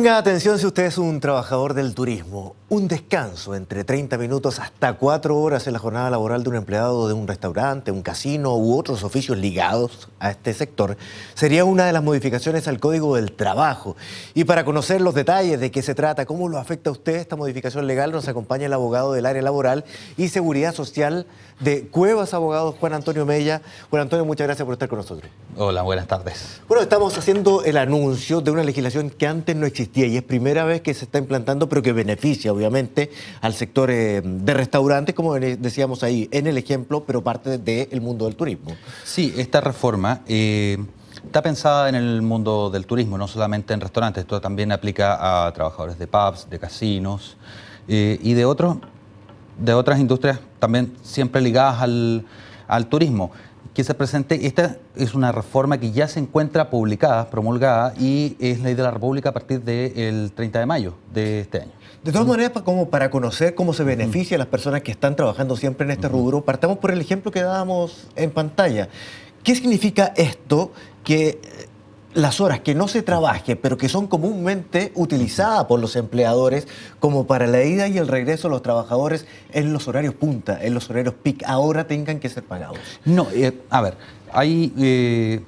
Ponga atención si usted es un trabajador del turismo. Un descanso entre 30 minutos hasta 4 horas en la jornada laboral de un empleado de un restaurante, un casino u otros oficios ligados a este sector sería una de las modificaciones al Código del Trabajo. Y para conocer los detalles de qué se trata, cómo lo afecta a usted esta modificación legal, nos acompaña el abogado del área laboral y seguridad social de Cuevas Abogados, Juan Antonio Mella. Juan Antonio, muchas gracias por estar con nosotros. Hola, buenas tardes. Bueno, estamos haciendo el anuncio de una legislación que antes no existía y es primera vez que se está implantando, pero que beneficia obviamente al sector de restaurantes, como decíamos ahí en el ejemplo, pero parte del mundo del turismo. Sí, esta reforma está pensada en el mundo del turismo, no solamente en restaurantes. Esto también aplica a trabajadores de pubs, de casinos y de otras industrias también siempre ligadas al turismo. Que se presente, esta es una reforma que ya se encuentra publicada, promulgada, y es ley de la República a partir del 30 de mayo de este año. De todas maneras, como para conocer cómo se beneficia a las personas que están trabajando siempre en este rubro, partamos por el ejemplo que dábamos en pantalla. ¿Qué significa esto? Que las horas que no se trabaje, pero que son comúnmente utilizadas por los empleadores como para la ida y el regreso de los trabajadores en los horarios punta, en los horarios peak, ahora tengan que ser pagados. No, a ver, hay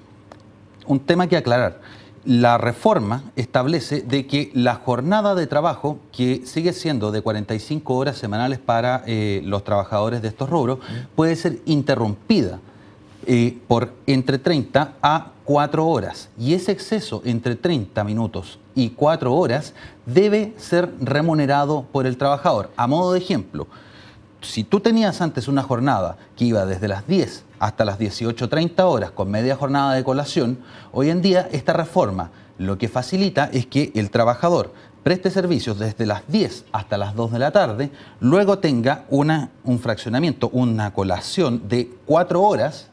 un tema que aclarar. La reforma establece de que la jornada de trabajo, que sigue siendo de 45 horas semanales para los trabajadores de estos rubros, puede ser interrumpida por entre 30 a 4 horas. Y ese exceso entre 30 minutos y 4 horas debe ser remunerado por el trabajador. A modo de ejemplo, si tú tenías antes una jornada que iba desde las 10 hasta las 18:30 horas con media jornada de colación, hoy en día esta reforma lo que facilita es que el trabajador preste servicios desde las 10 hasta las 2 de la tarde, luego tenga un fraccionamiento, una colación de 4 horas,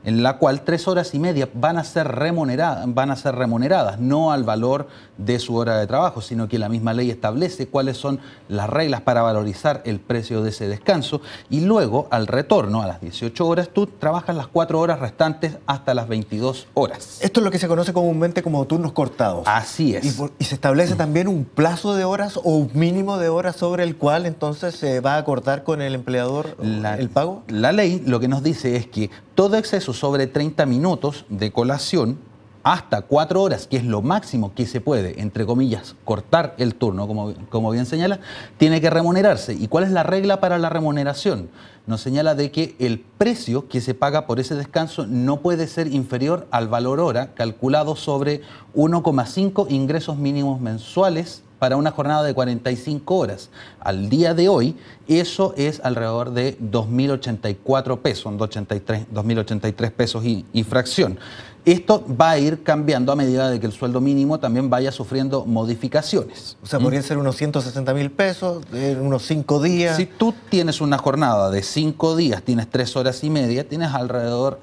en la cual 3 horas y media van a ser remuneradas, no al valor de su hora de trabajo, sino que la misma ley establece cuáles son las reglas para valorizar el precio de ese descanso, y luego al retorno a las 18 horas tú trabajas las 4 horas restantes hasta las 22 horas. Esto es lo que se conoce comúnmente como turnos cortados. Así es. Y se establece también un plazo de horas o un mínimo de horas sobre el cual entonces se va a acordar con el empleador el pago. La ley lo que nos dice es que todo exceso sobre 30 minutos de colación hasta 4 horas, que es lo máximo que se puede, entre comillas, cortar el turno, como bien señala, tiene que remunerarse. ¿Y cuál es la regla para la remuneración? Nos señala de que el precio que se paga por ese descanso no puede ser inferior al valor hora calculado sobre 1,5 ingresos mínimos mensuales para una jornada de 45 horas. Al día de hoy, eso es alrededor de 2.084 pesos, 2.083 pesos y fracción. Esto va a ir cambiando a medida de que el sueldo mínimo también vaya sufriendo modificaciones. O sea, podrían ser unos 160.000 pesos, en unos 5 días. Si tú tienes una jornada de 5 días, tienes 3 horas y media, tienes alrededor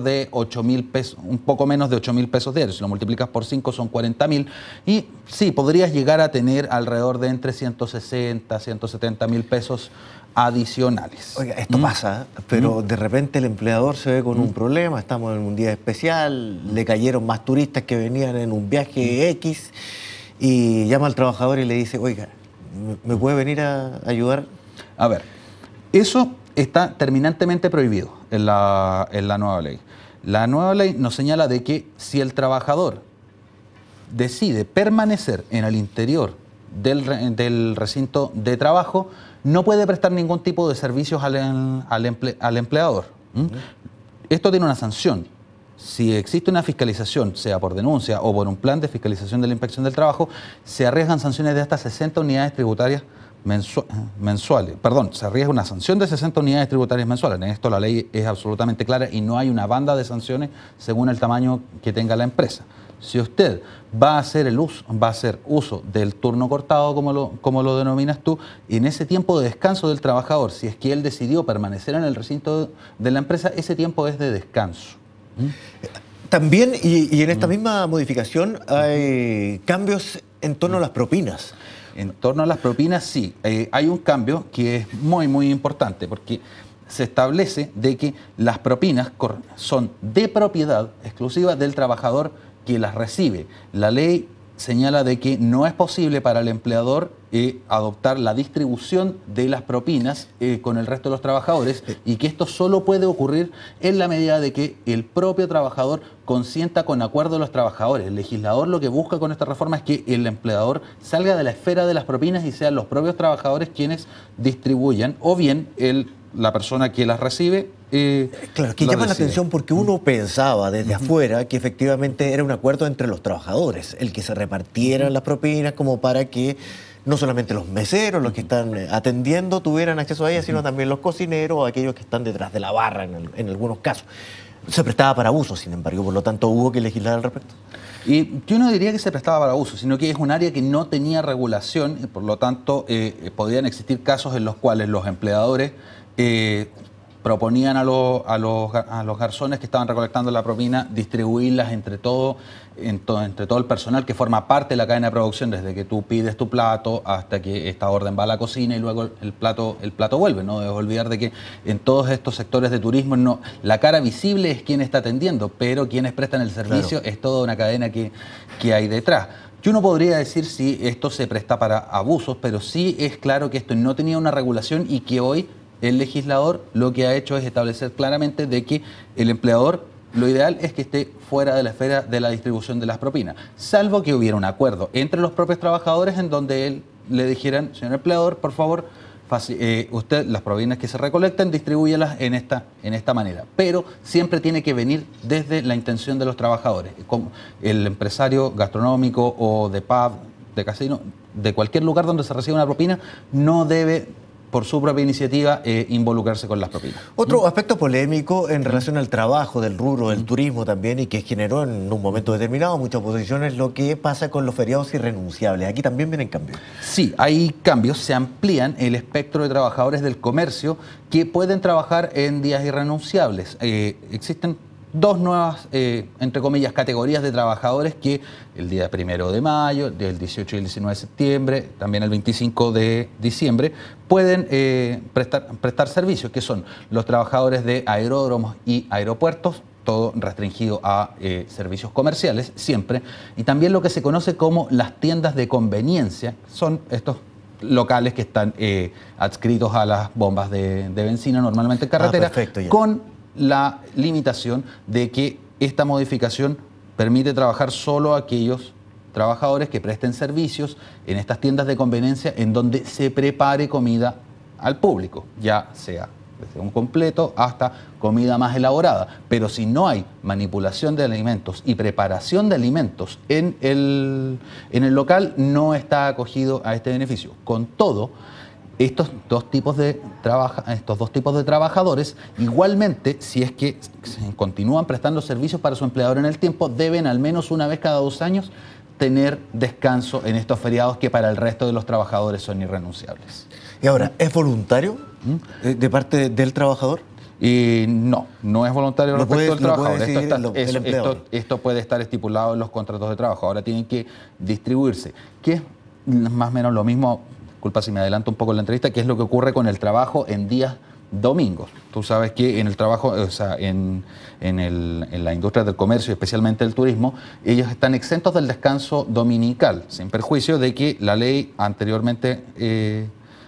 de 8.000 pesos, un poco menos de 8.000 pesos diarios. Si lo multiplicas por 5 son 40.000. Y sí, podrías llegar a tener alrededor de entre 160, 170.000 pesos adicionales. Oiga, esto pasa, pero de repente el empleador se ve con un problema, estamos en un día especial, le cayeron más turistas que venían en un viaje X y llama al trabajador y le dice, oiga, ¿me puede venir a ayudar? A ver, eso está terminantemente prohibido en la nueva ley. La nueva ley nos señala de que si el trabajador decide permanecer en el interior del recinto de trabajo, no puede prestar ningún tipo de servicios al empleador. Esto tiene una sanción. Si existe una fiscalización, sea por denuncia o por un plan de fiscalización de la Inspección del Trabajo, se arriesgan sanciones de hasta 60 unidades tributarias mensuales. Perdón, se arriesga una sanción de 60 unidades tributarias mensuales. En esto la ley es absolutamente clara y no hay una banda de sanciones según el tamaño que tenga la empresa. Si usted va a hacer uso del turno cortado, como lo denominas tú, en ese tiempo de descanso del trabajador, si es que él decidió permanecer en el recinto de la empresa, ese tiempo es de descanso. También, y en esta misma modificación, hay cambios en torno a las propinas. En torno a las propinas, sí. Hay un cambio que es muy, muy importante, porque se establece de que las propinas son de propiedad exclusiva del trabajador que las recibe. La ley señala de que no es posible para el empleador adoptar la distribución de las propinas con el resto de los trabajadores y que esto solo puede ocurrir en la medida de que el propio trabajador consienta con acuerdo de los trabajadores. El legislador lo que busca con esta reforma es que el empleador salga de la esfera de las propinas y sean los propios trabajadores quienes distribuyan, o bien la persona que las recibe. Claro, que llama la atención porque uno pensaba desde afuera que efectivamente era un acuerdo entre los trabajadores, el que se repartieran las propinas como para que no solamente los meseros, los que están atendiendo, tuvieran acceso a ellas, sino también los cocineros o aquellos que están detrás de la barra en algunos casos. Se prestaba para abuso, sin embargo, por lo tanto hubo que legislar al respecto. Y yo no diría que se prestaba para abuso, sino que es un área que no tenía regulación y por lo tanto podían existir casos en los cuales los empleadores proponían a los garzones que estaban recolectando la propina distribuirlas entre todo el personal que forma parte de la cadena de producción, desde que tú pides tu plato hasta que esta orden va a la cocina y luego el plato vuelve. No debes olvidar de que en todos estos sectores de turismo la cara visible es quien está atendiendo, pero quienes prestan el servicio es toda una cadena que hay detrás. Yo no podría decir si esto se presta para abusos, pero sí es claro que esto no tenía una regulación y que hoy el legislador lo que ha hecho es establecer claramente de que el empleador, lo ideal es que esté fuera de la esfera de la distribución de las propinas, salvo que hubiera un acuerdo entre los propios trabajadores en donde él le dijeran, señor empleador, por favor, usted las propinas que se recolectan, distribúyalas en esta manera. Pero siempre tiene que venir desde la intención de los trabajadores. Como el empresario gastronómico o de pub, de casino, de cualquier lugar donde se reciba una propina, no debe, por su propia iniciativa, involucrarse con las propinas. Otro aspecto polémico en relación al trabajo del rubro, del turismo también, y que generó en un momento determinado mucha oposición, es lo que pasa con los feriados irrenunciables. Aquí también vienen cambios. Sí, hay cambios. Se amplían el espectro de trabajadores del comercio que pueden trabajar en días irrenunciables. Existen dos nuevas, entre comillas, categorías de trabajadores que el día 1 de mayo, del 18 y el 19 de septiembre, también el 25 de diciembre, pueden prestar servicios, que son los trabajadores de aeródromos y aeropuertos, todo restringido a servicios comerciales, siempre, y también lo que se conoce como las tiendas de conveniencia, son estos locales que están adscritos a las bombas de benzina, normalmente en carretera, con la limitación de que esta modificación permite trabajar solo a aquellos trabajadores que presten servicios en estas tiendas de conveniencia en donde se prepare comida al público, ya sea desde un completo hasta comida más elaborada. Pero si no hay manipulación de alimentos y preparación de alimentos en el local, no está acogido a este beneficio. Con todo, estos dos tipos de trabajadores, igualmente, si es que continúan prestando servicios para su empleador en el tiempo, deben al menos una vez cada 2 años tener descanso en estos feriados que para el resto de los trabajadores son irrenunciables. Y ahora, ¿es voluntario de parte del trabajador? No es voluntario respecto del trabajador. Esto puede estar estipulado en los contratos de trabajo. Ahora tienen que distribuirse, que es más o menos lo mismo. Disculpa si me adelanto un poco en la entrevista, que es lo que ocurre con el trabajo en días domingos. Tú sabes que en el trabajo, o sea, en la industria del comercio, especialmente el turismo, ellos están exentos del descanso dominical, sin perjuicio de que la ley anteriormente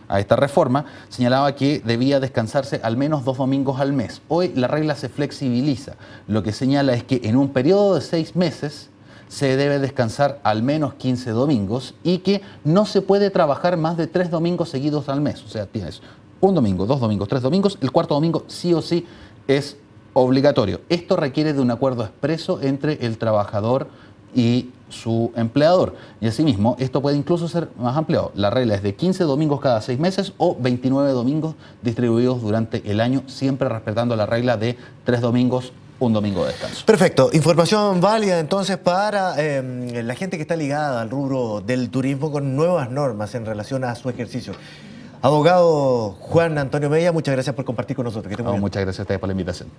a esta reforma señalaba que debía descansarse al menos 2 domingos al mes. Hoy la regla se flexibiliza. Lo que señala es que en un periodo de 6 meses se debe descansar al menos 15 domingos y que no se puede trabajar más de 3 domingos seguidos al mes. O sea, tienes 1 domingo, 2 domingos, 3 domingos, el 4º domingo sí o sí es obligatorio. Esto requiere de un acuerdo expreso entre el trabajador y su empleador. Y asimismo, esto puede incluso ser más ampliado. La regla es de 15 domingos cada 6 meses o 29 domingos distribuidos durante el año, siempre respetando la regla de 3 domingos, 1 domingo de descanso. Perfecto. Información válida entonces para la gente que está ligada al rubro del turismo con nuevas normas en relación a su ejercicio. Abogado Juan Antonio Mella, muchas gracias por compartir con nosotros. Muchas gracias a ustedes por la invitación.